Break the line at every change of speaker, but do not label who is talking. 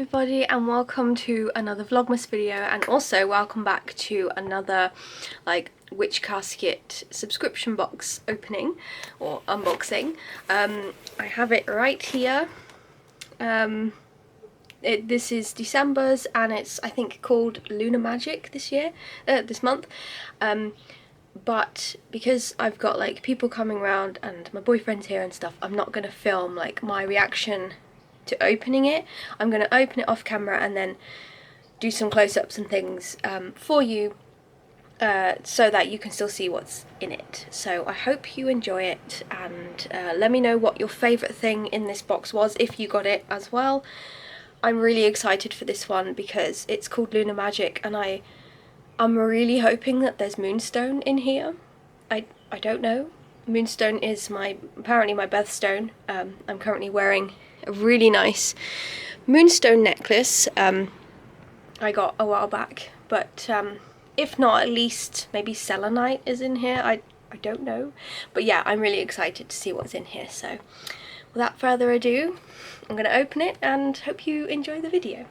everybody, and welcome to another Vlogmas video, and also welcome back to another Witch Casket subscription box opening or unboxing. I have it right here. This is December's, and it's, I think, called Lunar Magick this month. But because I've got people coming around and my boyfriend's here and stuff, I'm not going to film my reaction to opening it. I'm going to open it off camera and then do some close-ups and things for you so that you can still see what's in it. So I hope you enjoy it, and let me know what your favourite thing in this box was if you got it as well. I'm really excited for this one because it's called Lunar Magick, and I'm really hoping that there's Moonstone in here. I don't know. Moonstone is apparently my birthstone. I'm currently wearing a really nice Moonstone necklace I got a while back, but if not, at least maybe selenite is in here. I don't know, but yeah, I'm really excited to see what's in here. So without further ado, I'm going to open it and hope you enjoy the video.